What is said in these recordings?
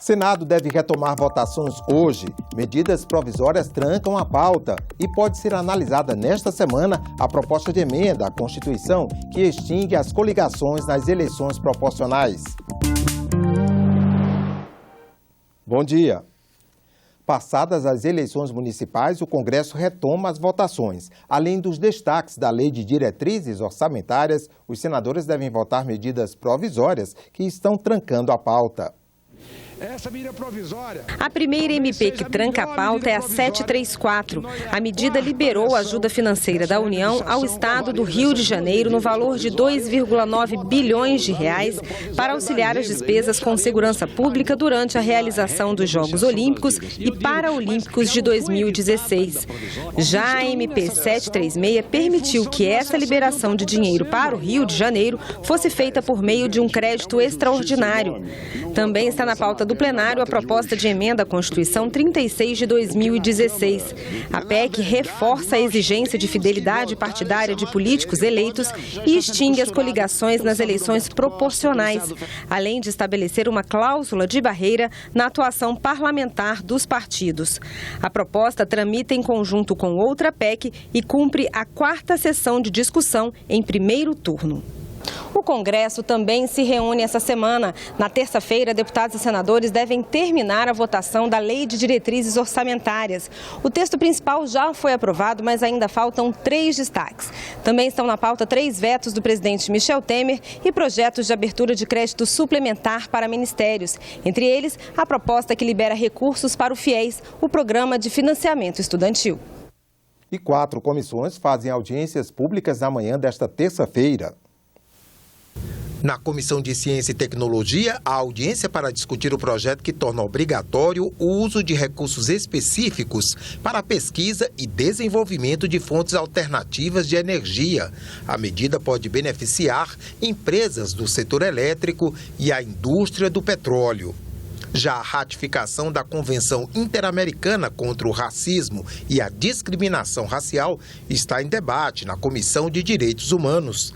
Senado deve retomar votações hoje. Medidas provisórias trancam a pauta e pode ser analisada nesta semana a proposta de emenda à Constituição que extingue as coligações nas eleições proporcionais. Bom dia. Passadas as eleições municipais, o Congresso retoma as votações. Além dos destaques da Lei de Diretrizes Orçamentárias, os senadores devem votar medidas provisórias que estão trancando a pauta. Essa medida provisória... A primeira MP que tranca a pauta é a 734. A medida liberou a ajuda financeira da União ao Estado do Rio de Janeiro no valor de 2,9 bilhões de reais para auxiliar as despesas com segurança pública durante a realização dos Jogos Olímpicos e Paraolímpicos de 2016. Já a MP 736 permitiu que essa liberação de dinheiro para o Rio de Janeiro fosse feita por meio de um crédito extraordinário. Também está na pauta do plenário a proposta de emenda à Constituição 36 de 2016. A PEC reforça a exigência de fidelidade partidária de políticos eleitos e extingue as coligações nas eleições proporcionais, além de estabelecer uma cláusula de barreira na atuação parlamentar dos partidos. A proposta tramita em conjunto com outra PEC e cumpre a 4ª sessão de discussão em primeiro turno. O Congresso também se reúne essa semana. Na terça-feira, deputados e senadores devem terminar a votação da Lei de Diretrizes Orçamentárias. O texto principal já foi aprovado, mas ainda faltam 3 destaques. Também estão na pauta 3 vetos do presidente Michel Temer e projetos de abertura de crédito suplementar para ministérios. Entre eles, a proposta que libera recursos para o FIES, o Programa de Financiamento Estudantil. E 4 comissões fazem audiências públicas na manhã desta terça-feira. Na Comissão de Ciência e Tecnologia, a audiência para discutir o projeto que torna obrigatório o uso de recursos específicos para a pesquisa e desenvolvimento de fontes alternativas de energia. A medida pode beneficiar empresas do setor elétrico e a indústria do petróleo. Já a ratificação da Convenção Interamericana contra o Racismo e a Discriminação Racial está em debate na Comissão de Direitos Humanos.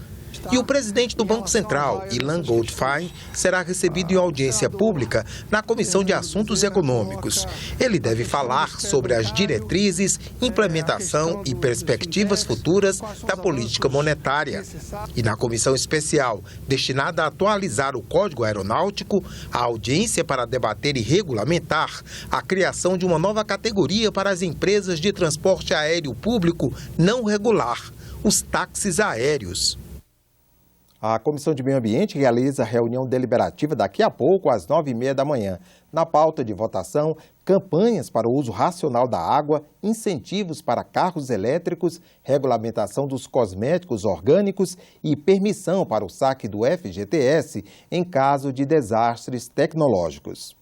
E o presidente do Banco Central, Ilan Goldfein, será recebido em audiência pública na Comissão de Assuntos Econômicos. Ele deve falar sobre as diretrizes, implementação e perspectivas futuras da política monetária. E na comissão especial, destinada a atualizar o Código Aeronáutico, a audiência para debater e regulamentar a criação de uma nova categoria para as empresas de transporte aéreo público não regular, os táxis aéreos. A Comissão de Meio Ambiente realiza reunião deliberativa daqui a pouco, às 9h30 da manhã. Na pauta de votação, campanhas para o uso racional da água, incentivos para carros elétricos, regulamentação dos cosméticos orgânicos e permissão para o saque do FGTS em caso de desastres tecnológicos.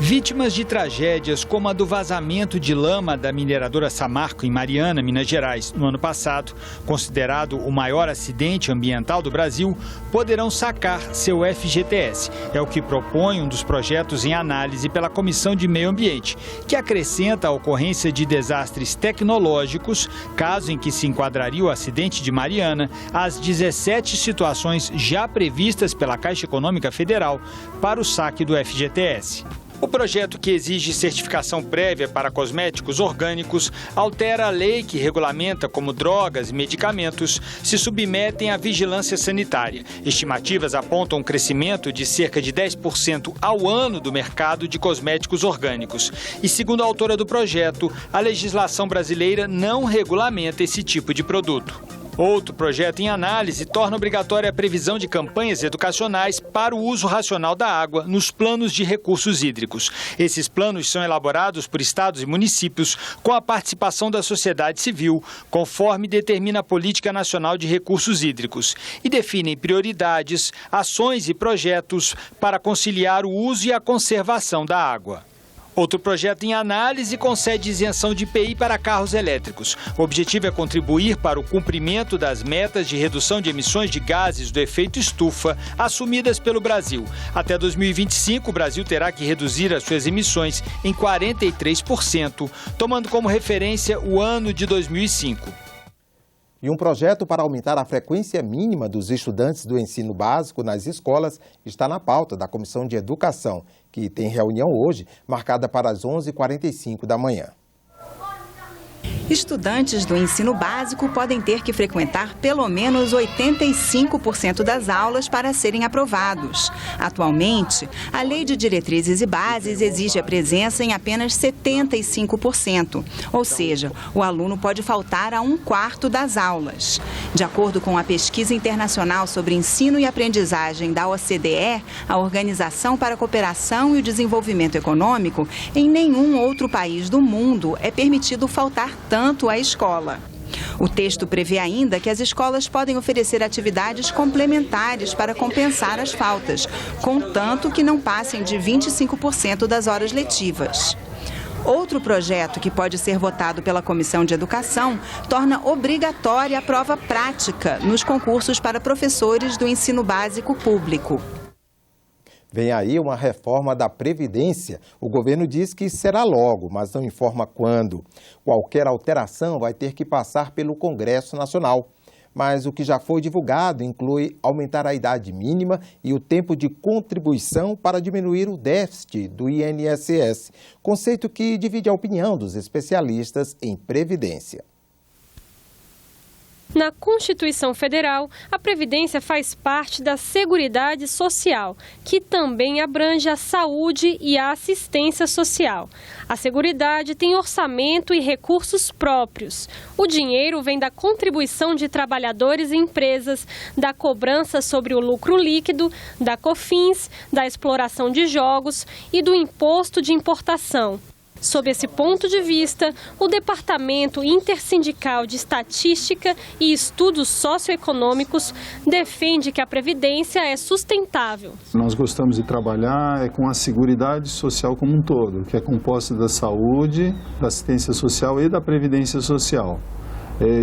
Vítimas de tragédias como a do vazamento de lama da mineradora Samarco em Mariana, Minas Gerais, no ano passado, considerado o maior acidente ambiental do Brasil, poderão sacar seu FGTS. É o que propõe um dos projetos em análise pela Comissão de Meio Ambiente, que acrescenta a ocorrência de desastres tecnológicos, caso em que se enquadraria o acidente de Mariana, às 17 situações já previstas pela Caixa Econômica Federal para o saque do FGTS. O projeto, que exige certificação prévia para cosméticos orgânicos, altera a lei que regulamenta como drogas e medicamentos se submetem à vigilância sanitária. Estimativas apontam um crescimento de cerca de 10% ao ano do mercado de cosméticos orgânicos. E, segundo a autora do projeto, a legislação brasileira não regulamenta esse tipo de produto. Outro projeto em análise torna obrigatória a previsão de campanhas educacionais para o uso racional da água nos planos de recursos hídricos. Esses planos são elaborados por estados e municípios com a participação da sociedade civil, conforme determina a Política Nacional de Recursos Hídricos, e definem prioridades, ações e projetos para conciliar o uso e a conservação da água. Outro projeto em análise concede isenção de IPI para carros elétricos. O objetivo é contribuir para o cumprimento das metas de redução de emissões de gases do efeito estufa assumidas pelo Brasil. Até 2025, o Brasil terá que reduzir as suas emissões em 43%, tomando como referência o ano de 2005. E um projeto para aumentar a frequência mínima dos estudantes do ensino básico nas escolas está na pauta da Comissão de Educação, que tem reunião hoje, marcada para as 11h45 da manhã. Estudantes do ensino básico podem ter que frequentar pelo menos 85% das aulas para serem aprovados. Atualmente, a Lei de Diretrizes e Bases exige a presença em apenas 75%, ou seja, o aluno pode faltar a 1/4 das aulas. De acordo com a pesquisa internacional sobre ensino e aprendizagem da OCDE, a Organização para a Cooperação e o Desenvolvimento Econômico, em nenhum outro país do mundo é permitido faltar tanto à escola. O texto prevê ainda que as escolas podem oferecer atividades complementares para compensar as faltas, contanto que não passem de 25% das horas letivas. Outro projeto que pode ser votado pela Comissão de Educação torna obrigatória a prova prática nos concursos para professores do ensino básico público. Vem aí uma reforma da Previdência. O governo diz que será logo, mas não informa quando. Qualquer alteração vai ter que passar pelo Congresso Nacional. Mas o que já foi divulgado inclui aumentar a idade mínima e o tempo de contribuição para diminuir o déficit do INSS, conceito que divide a opinião dos especialistas em Previdência. Na Constituição Federal, a Previdência faz parte da Seguridade Social, que também abrange a saúde e a assistência social. A Seguridade tem orçamento e recursos próprios. O dinheiro vem da contribuição de trabalhadores e empresas, da cobrança sobre o lucro líquido, da COFINS, da exploração de jogos e do imposto de importação. Sob esse ponto de vista, o Departamento Intersindical de Estatística e Estudos Socioeconômicos defende que a Previdência é sustentável. Nós gostamos de trabalhar com a Seguridade Social como um todo, que é composta da saúde, da assistência social e da Previdência Social.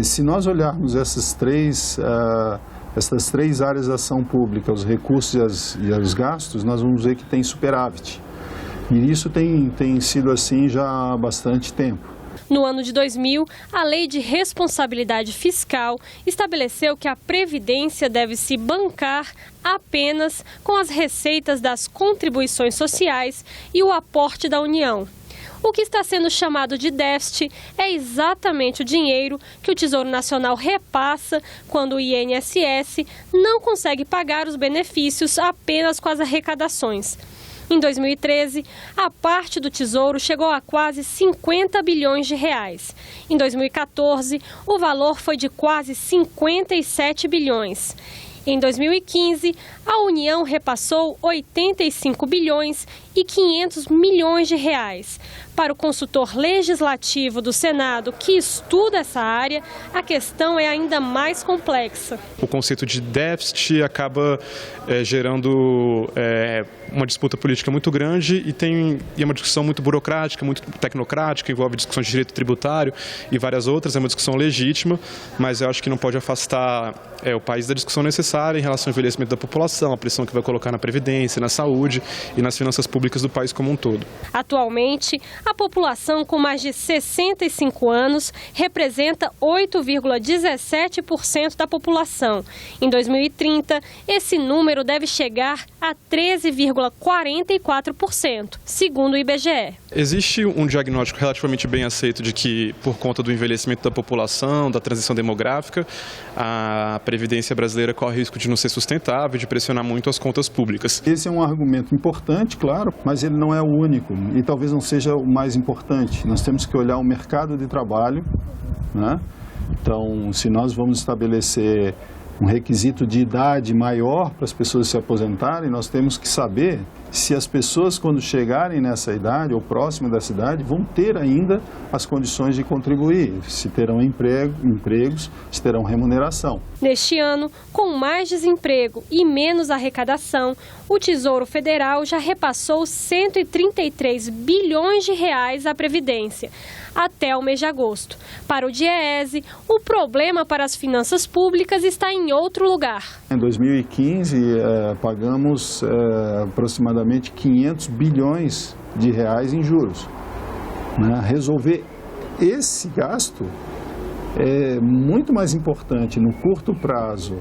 Se nós olharmos essas três áreas da ação pública, os recursos e os gastos, nós vamos ver que tem superávit. E isso tem sido assim já há bastante tempo. No ano de 2000, a Lei de Responsabilidade Fiscal estabeleceu que a Previdência deve se bancar apenas com as receitas das contribuições sociais e o aporte da União. O que está sendo chamado de déficit é exatamente o dinheiro que o Tesouro Nacional repassa quando o INSS não consegue pagar os benefícios apenas com as arrecadações. Em 2013, a parte do Tesouro chegou a quase 50 bilhões de reais. Em 2014, o valor foi de quase 57 bilhões. Em 2015, a União repassou 85 bilhões e 500 milhões de reais. Para o consultor legislativo do Senado, que estuda essa área, a questão é ainda mais complexa. O conceito de déficit acaba gerando uma disputa política muito grande e é uma discussão muito burocrática, muito tecnocrática, envolve discussões de direito tributário e várias outras. É uma discussão legítima, mas eu acho que não pode afastar o país da discussão necessária em relação ao envelhecimento da população, a pressão que vai colocar na Previdência, na saúde e nas finanças públicas do país como um todo. Atualmente, a população com mais de 65 anos representa 8,17% da população. Em 2030, esse número deve chegar a 13,44%, segundo o IBGE. Existe um diagnóstico relativamente bem aceito de que, por conta do envelhecimento da população, da transição demográfica, a Previdência brasileira corre o risco de não ser sustentável, de pressionar muito as contas públicas. Esse é um argumento importante, claro, mas ele não é o único e talvez não seja o mais importante. Nós temos que olhar o mercado de trabalho, né? Então, se nós vamos estabelecer um requisito de idade maior para as pessoas se aposentarem, nós temos que saber se as pessoas, quando chegarem nessa idade ou próximo dessa idade, vão ter ainda as condições de contribuir, se terão empregos, se terão remuneração. Neste ano, com mais desemprego e menos arrecadação, o Tesouro Federal já repassou 133 bilhões de reais à Previdência, até o mês de agosto. Para o DIEESE, o problema para as finanças públicas está em outro lugar. Em 2015, pagamos aproximadamente 500 bilhões de reais em juros. Resolver esse gasto é muito mais importante no curto prazo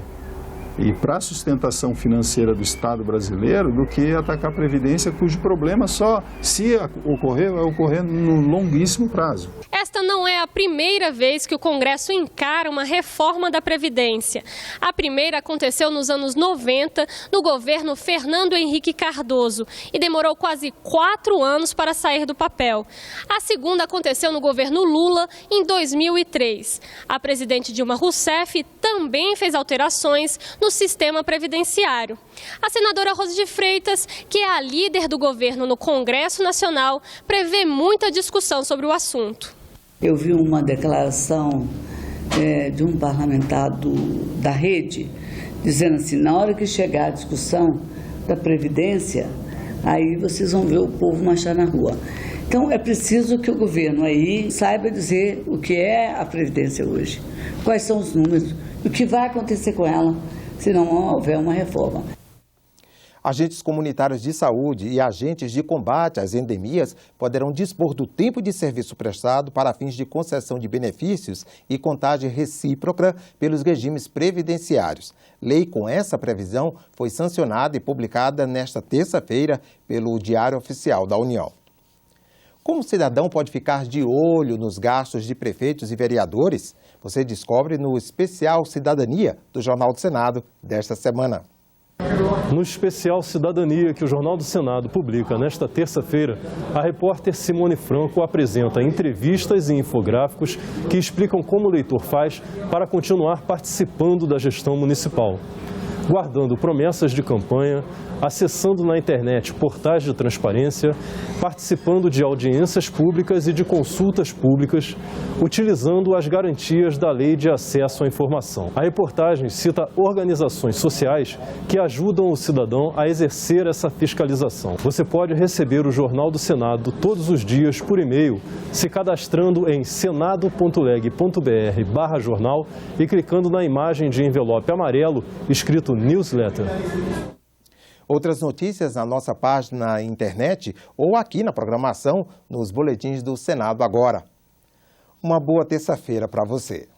e para a sustentação financeira do Estado brasileiro do que atacar a Previdência, cujo problema só, se ocorrer, vai ocorrer no longuíssimo prazo. Esta não é a primeira vez que o Congresso encara uma reforma da Previdência. A primeira aconteceu nos anos 90, no governo Fernando Henrique Cardoso, e demorou quase 4 anos para sair do papel. A segunda aconteceu no governo Lula, em 2003. A presidente Dilma Rousseff também fez alterações no sistema previdenciário. A senadora Rose de Freitas, que é a líder do governo no Congresso Nacional, prevê muita discussão sobre o assunto. Eu vi uma declaração de um parlamentar da Rede, dizendo assim, na hora que chegar a discussão da Previdência, aí vocês vão ver o povo marchar na rua. Então é preciso que o governo aí saiba dizer o que é a Previdência hoje, quais são os números, o que vai acontecer com ela se não houver uma reforma. Agentes comunitários de saúde e agentes de combate às endemias poderão dispor do tempo de serviço prestado para fins de concessão de benefícios e contagem recíproca pelos regimes previdenciários. Lei com essa previsão foi sancionada e publicada nesta terça-feira pelo Diário Oficial da União. Como o cidadão pode ficar de olho nos gastos de prefeitos e vereadores? Você descobre no especial Cidadania do Jornal do Senado desta semana. No especial Cidadania que o Jornal do Senado publica nesta terça-feira, a repórter Simone Franco apresenta entrevistas e infográficos que explicam como o eleitor faz para continuar participando da gestão municipal. Guardando promessas de campanha, acessando na internet portais de transparência, participando de audiências públicas e de consultas públicas, utilizando as garantias da Lei de Acesso à Informação. A reportagem cita organizações sociais que ajudam o cidadão a exercer essa fiscalização. Você pode receber o Jornal do Senado todos os dias por e-mail, se cadastrando em senado.leg.br/jornal e clicando na imagem de envelope amarelo escrito Newsletter. Outras notícias na nossa página na internet ou aqui na programação nos boletins do Senado Agora. Uma boa terça-feira para você.